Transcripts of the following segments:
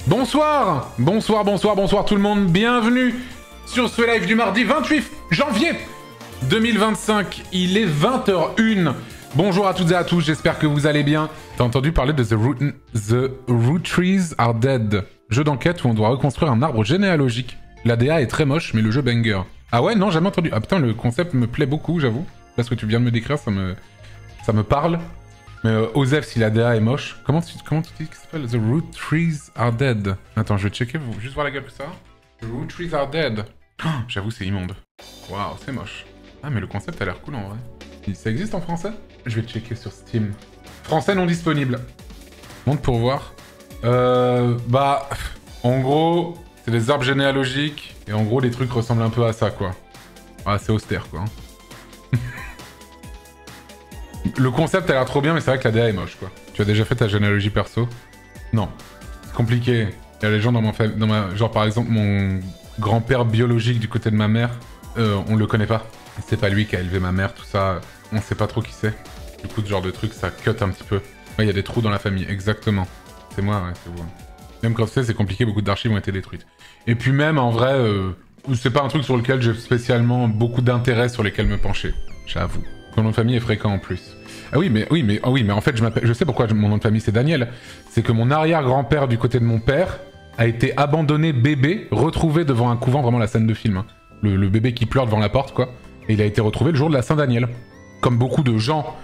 Bonsoir, bonsoir tout le monde, bienvenue sur ce live du mardi 28 janvier 2025, il est 20h01. Bonjour à toutes et à tous, j'espère que vous allez bien. T'as entendu parler de The Root Trees Are Dead, jeu d'enquête où on doit reconstruire un arbre généalogique. L'ADA est très moche, mais le jeu banger. Ah ouais, non, jamais entendu. Ah putain, le concept me plaît beaucoup, j'avoue. Là, ce que tu viens de me décrire, ça me parle. Mais Osef, si l'ADA est moche. Comment tu dis que ça s'appelle? The Root Trees Are Dead. Attends, je vais checker, juste voir la gueule que ça. The Root Trees Are Dead. Oh, j'avoue, c'est immonde. Waouh, c'est moche. Ah, mais le concept a l'air cool en vrai. Ça existe en français? Je vais checker sur Steam. Français non disponible. Monte pour voir. Bah, en gros, c'est des arbres généalogiques. Et en gros, les trucs ressemblent un peu à ça, quoi. Ah, c'est austère, quoi. Le concept a l'air trop bien, mais c'est vrai que la DA est moche, quoi. Tu as déjà fait ta généalogie perso? Non. C'est compliqué. Il y a les gens dans ma famille... Genre, par exemple, mon grand-père biologique du côté de ma mère, on le connaît pas. C'est pas lui qui a élevé ma mère, tout ça. On sait pas trop qui c'est. Du coup, ce genre de truc, ça cut un petit peu. Ouais, il y a des trous dans la famille, exactement. C'est moi, ouais, c'est vous. Même quand c'est compliqué, beaucoup d'archives ont été détruites. Et puis même, en vrai, c'est pas un truc sur lequel j'ai spécialement beaucoup d'intérêt sur lesquels me pencher. J'avoue. Mon nom de famille est fréquent en plus. Ah oui, mais en fait, je sais pourquoi mon nom de famille c'est Daniel. C'est que mon arrière-grand-père du côté de mon père a été abandonné bébé, retrouvé devant un couvent, vraiment la scène de film. Hein. Le bébé qui pleure devant la porte, quoi. Et il a été retrouvé le jour de la Saint-Daniel. Comme beaucoup de gens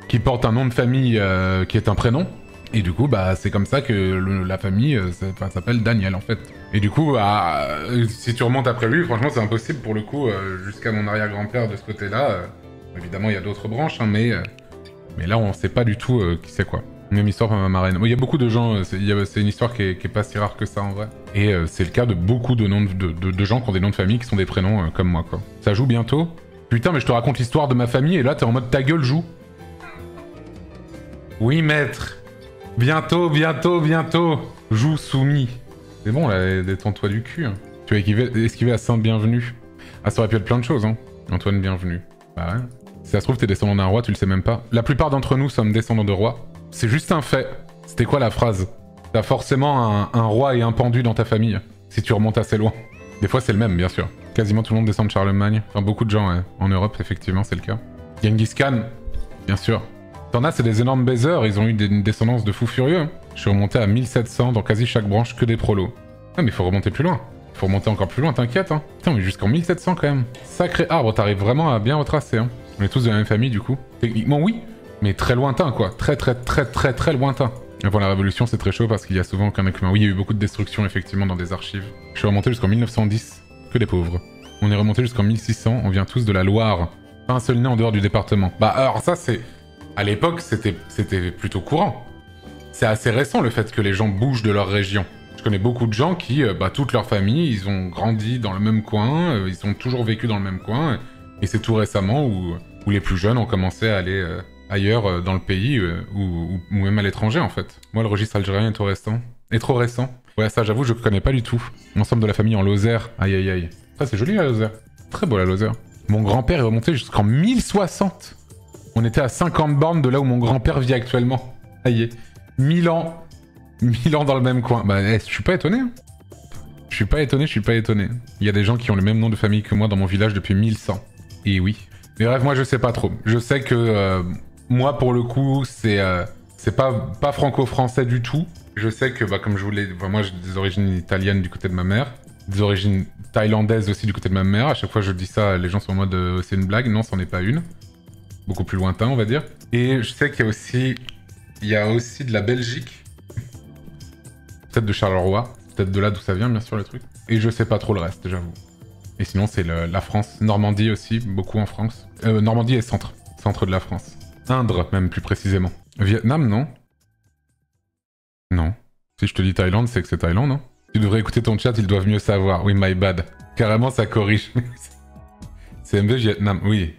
qui portent un nom de famille qui est un prénom. Et du coup, bah, c'est comme ça que la famille s'appelle Daniel, en fait. Et du coup, bah, si tu remontes après lui, franchement, c'est impossible pour le coup, jusqu'à mon arrière-grand-père de ce côté-là. Évidemment, il y a d'autres branches, hein, mais là, on sait pas du tout qui c'est quoi. Même histoire pour ma marraine. Il y a beaucoup de gens, c'est une histoire qui est pas si rare que ça, en vrai. Et c'est le cas de beaucoup de noms de gens qui ont des noms de famille qui sont des prénoms comme moi, quoi. Ça joue bientôt? Putain, mais je te raconte l'histoire de ma famille, et là, t'es en mode ta gueule, joue. Oui, maître. Bientôt. Joue soumis. C'est bon, là, détends-toi du cul. Hein. Tu vas esquiver à Saint-Bienvenu. Ah, ça aurait pu être plein de choses, hein. Antoine Bienvenu. Bah ouais. Si ça se trouve, t'es descendant d'un roi, tu le sais même pas. La plupart d'entre nous sommes descendants de rois. C'est juste un fait. C'était quoi la phrase? T'as forcément un roi et un pendu dans ta famille, si tu remontes assez loin. Des fois, c'est le même, bien sûr. Quasiment tout le monde descend de Charlemagne. Enfin, beaucoup de gens, ouais. En Europe, effectivement, c'est le cas. Genghis Khan, bien sûr. T'en as, c'est des énormes baisers, ils ont eu une descendance de fous furieux. Hein. Je suis remonté à 1700 dans quasi chaque branche, que des prolos. Ah, mais faut remonter plus loin. Faut remonter encore plus loin, t'inquiète, hein. Putain, mais jusqu'en 1700 quand même. Sacré arbre, t'arrives vraiment à bien retracer, hein. On est tous de la même famille, du coup. Techniquement, oui, mais très lointain, quoi. Très lointain. Avant la Révolution, c'est très chaud parce qu'il y a souvent aucun écrivain. Oui, il y a eu beaucoup de destruction, effectivement, dans des archives. Je suis remonté jusqu'en 1910. Que des pauvres. On est remonté jusqu'en 1600, on vient tous de la Loire. Pas un seul né en dehors du département. Bah, alors ça, c'est... À l'époque, c'était plutôt courant. C'est assez récent, le fait que les gens bougent de leur région. Je connais beaucoup de gens qui, toute leur famille, ils ont grandi dans le même coin, ils ont toujours vécu dans le même coin, et c'est tout récemment où les plus jeunes ont commencé à aller ailleurs dans le pays, ou même à l'étranger, en fait. Moi, le registre algérien est trop récent. Ouais, ça, j'avoue, je connais pas du tout. L'ensemble de la famille en Lozère, aïe aïe aïe. Ça, c'est joli, la Lozère. Très beau, la Lozère. Mon grand-père est remonté jusqu'en 1060. On était à 50 bornes de là où mon grand-père vit actuellement. Aïe, 1000 ans. 1000 ans dans le même coin. Bah, je suis pas étonné. Hein. Je suis pas étonné. Il y a des gens qui ont le même nom de famille que moi dans mon village depuis 1100. Et oui. Mais bref, moi, je sais pas trop. Je sais que, moi, pour le coup, c'est pas franco-français du tout. Je sais que, comme je voulais... moi, j'ai des origines italiennes du côté de ma mère. Des origines thaïlandaises aussi du côté de ma mère. À chaque fois que je dis ça, les gens sont en mode c'est une blague. Non, c'en est pas une. Beaucoup plus lointain, on va dire. Et je sais qu'il y a aussi de la Belgique. Peut-être de Charleroi. Peut-être de là d'où ça vient, bien sûr, le truc. Et je sais pas trop le reste, j'avoue. Et sinon, c'est la France. Normandie aussi, beaucoup en France. Normandie est centre. Centre de la France. Indre, même plus précisément. Vietnam, non? Non. Si je te dis Thaïlande, c'est que c'est Thaïlande, non? Tu devrais écouter ton chat, ils doivent mieux savoir. Oui, my bad. Carrément, ça corrige. C'est MV Vietnam, oui.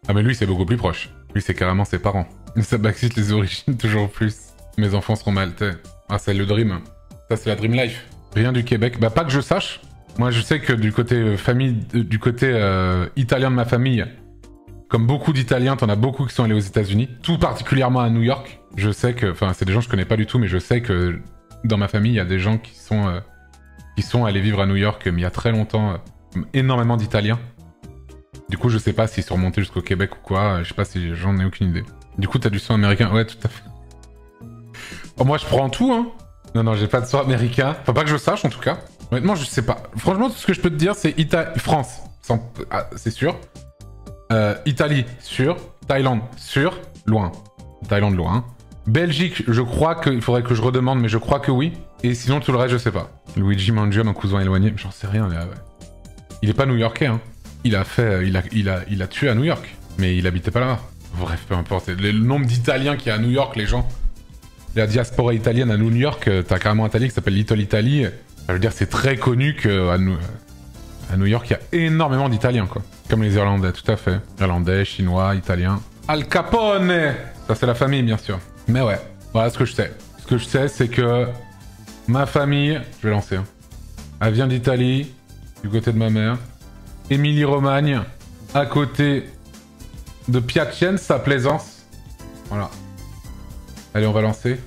Ah mais lui, c'est beaucoup plus proche. Lui, c'est carrément ses parents. Ça backseat les origines toujours plus. Mes enfants seront maltais. Ah, c'est le dream. Ça, c'est la dream life. Rien du Québec. Bah, pas que je sache. Moi, je sais que du côté famille, du côté italien de ma famille, comme beaucoup d'Italiens, t'en as beaucoup qui sont allés aux États-Unis, tout particulièrement à New York. Je sais que, enfin, c'est des gens que je connais pas du tout, mais je sais que Dans ma famille, il y a des gens qui sont allés vivre à New York, mais il y a très longtemps, énormément d'Italiens. Du coup, je sais pas s'ils sont remontés jusqu'au Québec ou quoi, je sais pas si j'en ai aucune idée. Du coup, t'as du sang américain? Ouais, tout à fait. Oh, moi, je prends tout, hein. Non, j'ai pas de sang américain. Enfin, pas que je sache, en tout cas. Honnêtement, je sais pas. Franchement, tout ce que je peux te dire, c'est France. C'est sûr. Italie, sûr. Thaïlande, sûr. Loin. Thaïlande, loin. Belgique, je crois qu'il faudrait que je redemande, mais je crois que oui. Et sinon, tout le reste, je sais pas. Luigi Mangia, mon cousin éloigné, j'en sais rien. Mais, ouais. Il est pas new-yorkais, hein. Il a tué à New York. Mais il habitait pas là-bas. Bref, peu importe. Le nombre d'Italiens qu'il y a à New York, les gens. La diaspora italienne à New York, t'as carrément un Italie qui s'appelle Little Italy. Ça veut dire c'est très connu qu'à New York, il y a énormément d'Italiens, quoi. Comme les Irlandais, tout à fait. Irlandais, Chinois, Italiens. Al Capone! Ça, c'est la famille, bien sûr. Mais ouais, voilà ce que je sais. Ce que je sais, c'est que ma famille, je vais lancer, hein. Elle vient d'Italie, du côté de ma mère. Émilie-Romagne, à côté de Piacenza, Plaisance. Voilà. Allez, on va lancer.